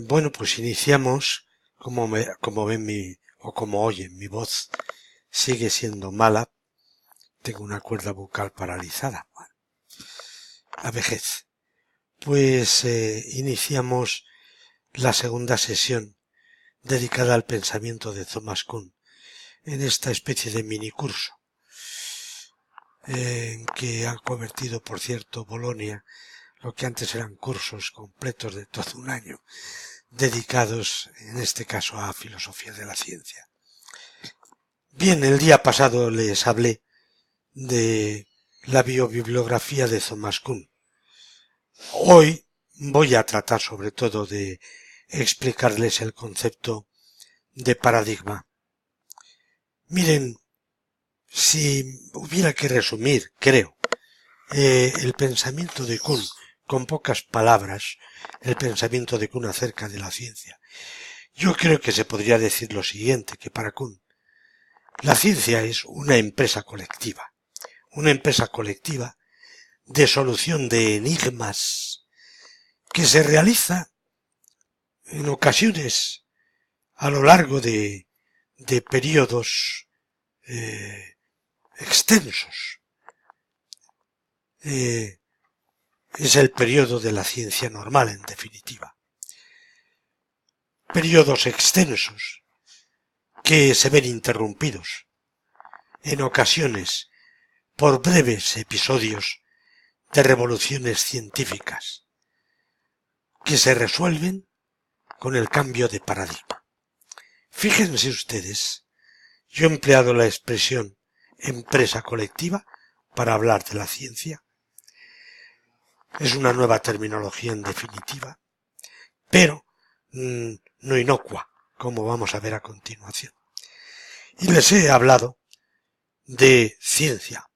Bueno, pues iniciamos, como ven o como oyen, mi voz sigue siendo mala, tengo una cuerda vocal paralizada, bueno, la vejez. Pues iniciamos la segunda sesión dedicada al pensamiento de Thomas Kuhn, en esta especie de minicurso, en que han convertido, por cierto, Bolonia, lo que antes eran cursos completos de todo un año, dedicados, en este caso, a filosofía de la ciencia. Bien, el día pasado les hablé de la biobibliografía de Thomas Kuhn. Hoy voy a tratar sobre todo de explicarles el concepto de paradigma. Miren, si hubiera que resumir, creo, el pensamiento de Kuhn con pocas palabras, el pensamiento de Kuhn acerca de la ciencia, yo creo que se podría decir lo siguiente, que para Kuhn la ciencia es una empresa colectiva de solución de enigmas que se realiza en ocasiones a lo largo de periodos extensos. Es el periodo de la ciencia normal, en definitiva. Periodos extensos que se ven interrumpidos en ocasiones por breves episodios de revoluciones científicas que se resuelven con el cambio de paradigma. Fíjense ustedes, yo he empleado la expresión empresa colectiva para hablar de la ciencia. Es una nueva terminología en definitiva, pero no inocua, como vamos a ver a continuación. Y les he hablado de ciencia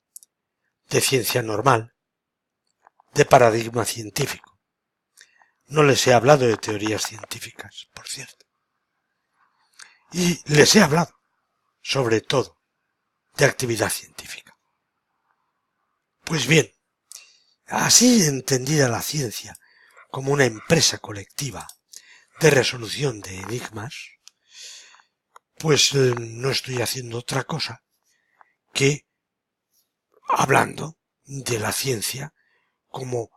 normal, de paradigma científico. No les he hablado de teorías científicas, por cierto. Y les he hablado, sobre todo, de actividad científica. Pues bien, así entendida la ciencia como una empresa colectiva de resolución de enigmas, pues no estoy haciendo otra cosa que hablando de la ciencia como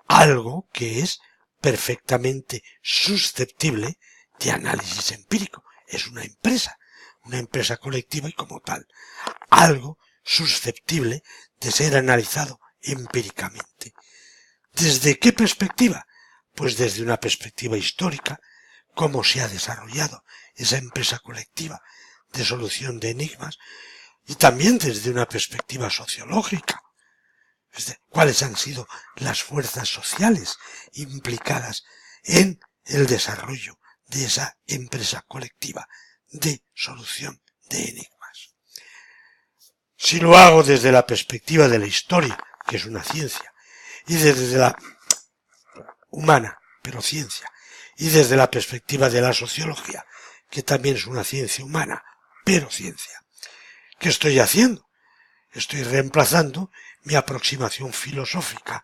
algo que es perfectamente susceptible de análisis empírico. Es una empresa colectiva y como tal, algo susceptible de ser analizado empíricamente. ¿Desde qué perspectiva? Pues desde una perspectiva histórica, cómo se ha desarrollado esa empresa colectiva de solución de enigmas, y también desde una perspectiva sociológica. ¿Cuáles han sido las fuerzas sociales implicadas en el desarrollo de esa empresa colectiva de solución de enigmas? Si lo hago desde la perspectiva de la historia, que es una ciencia, y desde la humana, pero ciencia, y desde la perspectiva de la sociología, que también es una ciencia humana, pero ciencia, ¿qué estoy haciendo? Estoy reemplazando mi aproximación filosófica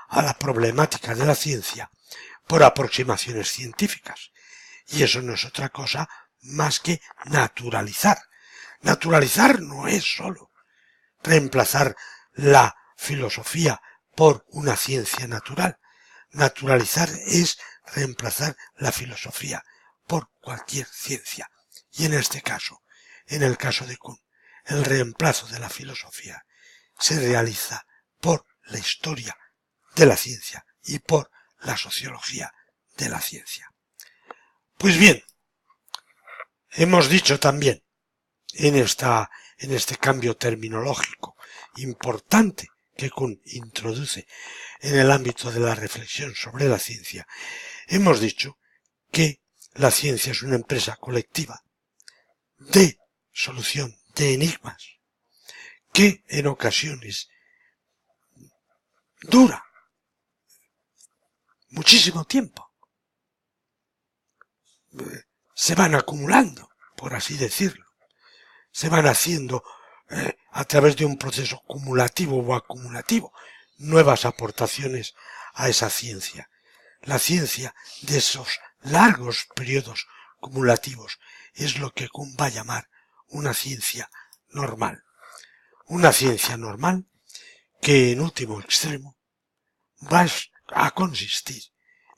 a la problemática de la ciencia por aproximaciones científicas. Y eso no es otra cosa más que naturalizar. Naturalizar no es solo reemplazar la filosofía por una ciencia natural. Naturalizar es reemplazar la filosofía por cualquier ciencia. Y en este caso, en el caso de Kuhn, el reemplazo de la filosofía se realiza por la historia de la ciencia y por la sociología de la ciencia. Pues bien, hemos dicho también en este cambio terminológico importante que Kuhn introduce en el ámbito de la reflexión sobre la ciencia, hemos dicho que la ciencia es una empresa colectiva de solución de enigmas que en ocasiones dura muchísimo tiempo. Se van acumulando, por así decirlo. Se van haciendo a través de un proceso cumulativo o acumulativo nuevas aportaciones a esa ciencia. La ciencia de esos largos periodos cumulativos es lo que Kuhn va a llamar una ciencia normal. Una ciencia normal que en último extremo va a consistir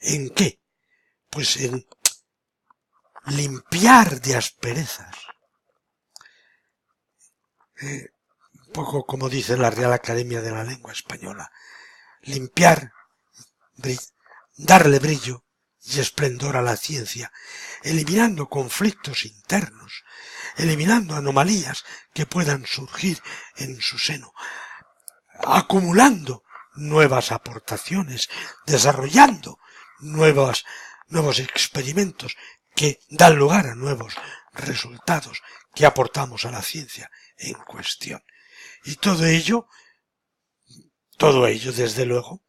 ¿en qué? Pues en limpiar de asperezas, un poco como dice la Real Academia de la Lengua Española, limpiar, darle brillo y esplendor a la ciencia, eliminando conflictos internos, eliminando anomalías que puedan surgir en su seno, acumulando nuevas aportaciones, desarrollando nuevos experimentos que dan lugar a nuevos resultados que aportamos a la ciencia en cuestión. Y todo ello, desde luego,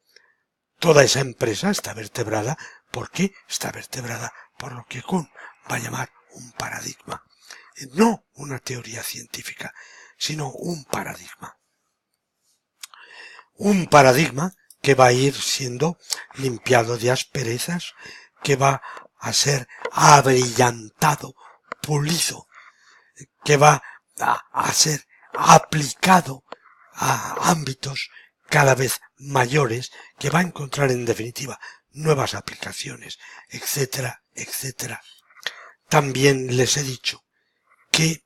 toda esa empresa está vertebrada. ¿Por qué? Está vertebrada por lo que Kuhn va a llamar un paradigma. No una teoría científica, sino un paradigma. Un paradigma que va a ir siendo limpiado de asperezas, que va a ser abrillantado, pulido, que va a ser aplicado a ámbitos cada vez mayores, que va a encontrar en definitiva nuevas aplicaciones, etcétera, etcétera. También les he dicho que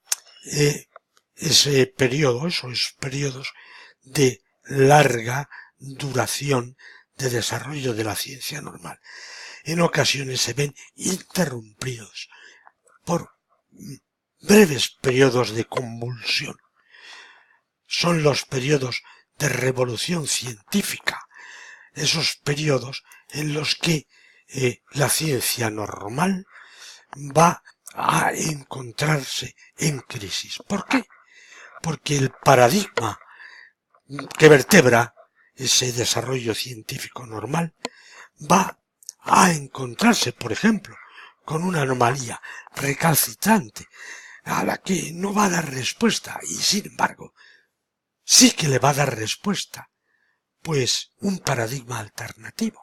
esos periodos de larga duración de desarrollo de la ciencia normal en ocasiones se ven interrumpidos por breves periodos de convulsión. Son los periodos de revolución científica, esos periodos en los que la ciencia normal va a encontrarse en crisis. ¿Por qué? Porque el paradigma que vertebra ese desarrollo científico normal va a encontrarse, por ejemplo, con una anomalía recalcitrante a la que no va a dar respuesta y, sin embargo, sí que le va a dar respuesta, pues un paradigma alternativo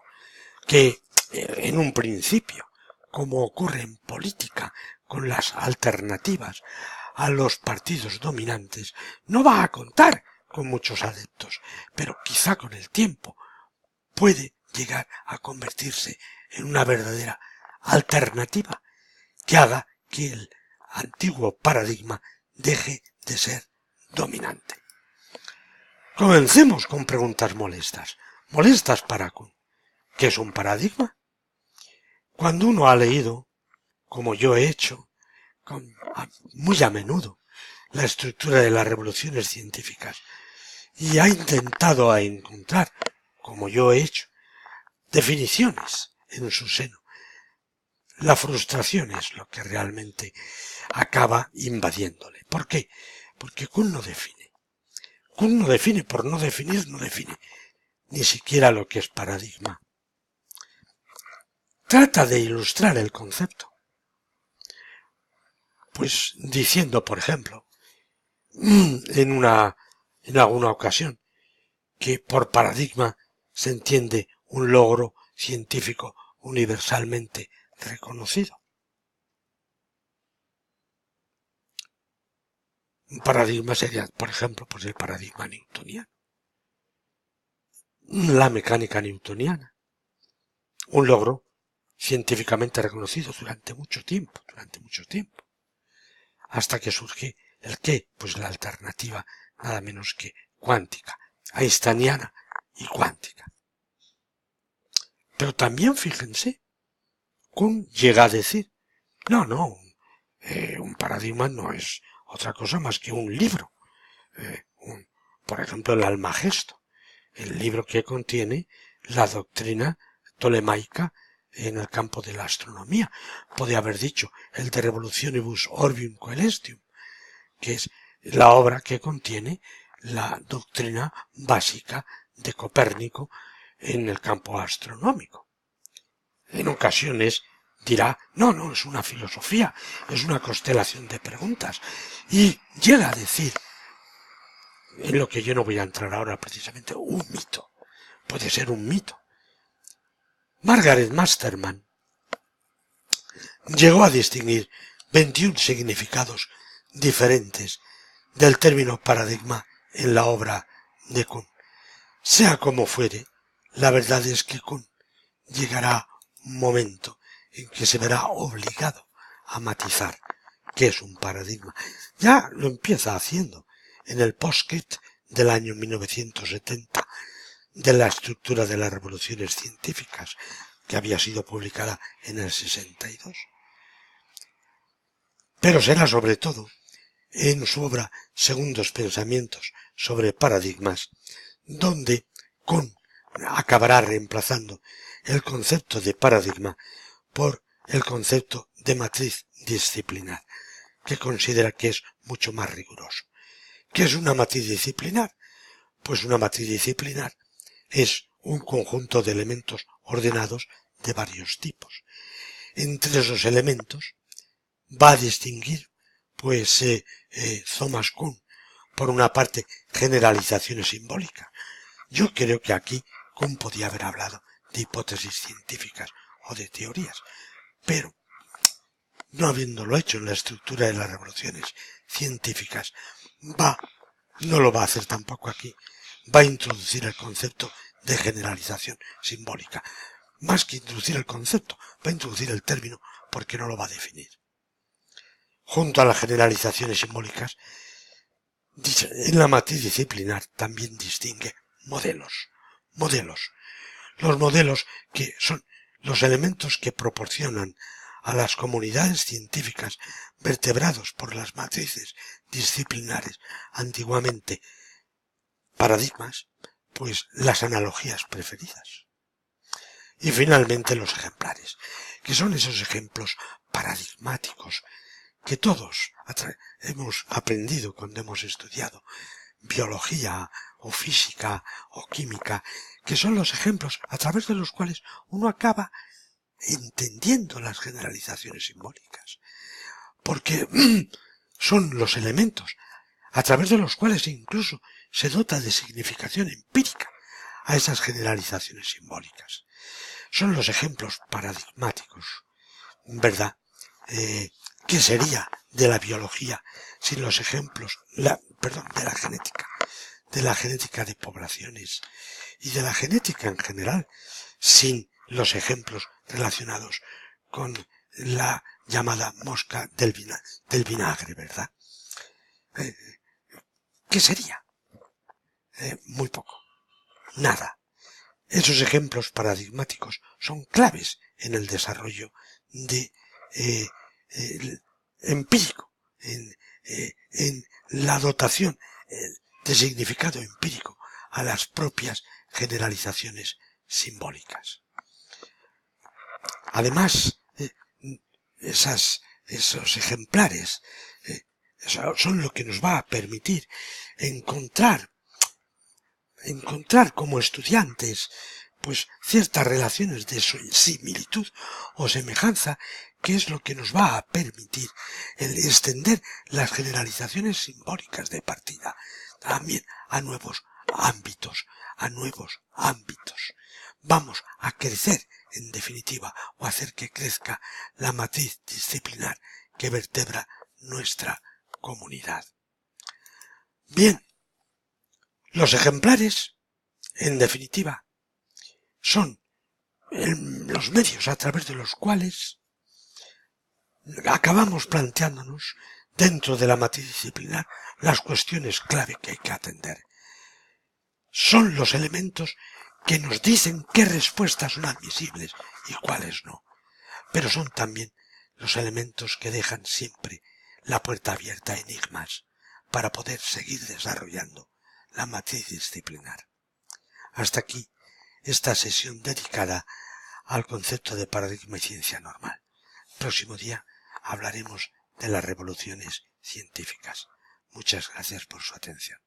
que en un principio, como ocurre en política con las alternativas a los partidos dominantes, no va a contar con muchos adeptos, pero quizá con el tiempo puede llegar a convertirse en una verdadera alternativa que haga que el antiguo paradigma deje de ser dominante. Comencemos con preguntas molestas. Molestas para Kuhn. ¿Qué es un paradigma? Cuando uno ha leído, como yo he hecho, muy a menudo, la estructura de las revoluciones científicas, y ha intentado encontrar, como yo he hecho, definiciones en su seno, la frustración es lo que realmente acaba invadiéndole. ¿Por qué? Porque Kuhn no define. Kuhn no define, por no definir, no define ni siquiera lo que es paradigma. Trata de ilustrar el concepto, pues diciendo, por ejemplo, en alguna ocasión, que por paradigma se entiende un logro científico universalmente reconocido. Un paradigma sería, por ejemplo, pues el paradigma newtoniano, la mecánica newtoniana, un logro científicamente reconocido durante mucho tiempo, hasta que surge el qué, pues la alternativa nada menos que cuántica, einsteiniana y cuántica. Pero también fíjense, Kuhn llega a decir, un paradigma no es otra cosa más que un libro, por ejemplo el Almagesto, el libro que contiene la doctrina tolemaica en el campo de la astronomía. Podría haber dicho el de Revolutionibus Orbium Coelestium, que es la obra que contiene la doctrina básica de Copérnico en el campo astronómico. En ocasiones dirá, no, es una filosofía, es una constelación de preguntas, y llega a decir, en lo que yo no voy a entrar ahora precisamente, un mito. Puede ser un mito. Margaret Masterman llegó a distinguir 21 significados diferentes del término paradigma en la obra de Kuhn. Sea como fuere, la verdad es que Kuhn llegará un momento en que se verá obligado a matizar qué es un paradigma. Ya lo empieza haciendo en el postscript del año 1970 de la estructura de las revoluciones científicas, que había sido publicada en el 62. Pero será sobre todo en su obra Segundos Pensamientos sobre Paradigmas, donde Kuhn acabará reemplazando el concepto de paradigma por el concepto de matriz disciplinar, que considera que es mucho más riguroso. ¿Qué es una matriz disciplinar? Pues una matriz disciplinar es un conjunto de elementos ordenados de varios tipos. Entre esos elementos va a distinguir, pues, Thomas Kuhn, por una parte, generalizaciones simbólicas. Yo creo que aquí Kuhn podía haber hablado de hipótesis científicas o de teorías, pero no habiéndolo hecho en la estructura de las revoluciones científicas, no lo va a hacer tampoco aquí, va a introducir el concepto de generalización simbólica. Más que introducir el concepto, va a introducir el término porque no lo va a definir. Junto a las generalizaciones simbólicas, en la matriz disciplinar también distingue modelos. Los modelos que son los elementos que proporcionan a las comunidades científicas vertebrados por las matrices disciplinares, antiguamente paradigmas, pues las analogías preferidas. Y finalmente los ejemplares, que son esos ejemplos paradigmáticos que todos hemos aprendido cuando hemos estudiado biología o física o química, que son los ejemplos a través de los cuales uno acaba entendiendo las generalizaciones simbólicas, porque son los elementos a través de los cuales incluso se dota de significación empírica a esas generalizaciones simbólicas. Son los ejemplos paradigmáticos, ¿verdad? ¿Qué sería de la biología sin los ejemplos, de la genética de poblaciones y de la genética en general, sin los ejemplos relacionados con la llamada mosca del vinagre, ¿verdad? ¿Qué sería? Muy poco. Nada. Esos ejemplos paradigmáticos son claves en el desarrollo de empírico, en la dotación de significado empírico a las propias generalizaciones simbólicas. Además, esos ejemplares son lo que nos va a permitir encontrar como estudiantes pues ciertas relaciones de similitud o semejanza, que es lo que nos va a permitir el extender las generalizaciones simbólicas de partida también a nuevos ámbitos. Vamos a crecer, en definitiva, o hacer que crezca la matriz disciplinar que vertebra nuestra comunidad. Bien, los ejemplares, en definitiva, son los medios a través de los cuales acabamos planteándonos dentro de la matriz disciplinar las cuestiones clave que hay que atender. Son los elementos que nos dicen qué respuestas son admisibles y cuáles no, pero son también los elementos que dejan siempre la puerta abierta a enigmas para poder seguir desarrollando la matriz disciplinar. Hasta aquí esta sesión dedicada al concepto de paradigma y ciencia normal. Próximo día hablaremos de las revoluciones científicas. Muchas gracias por su atención.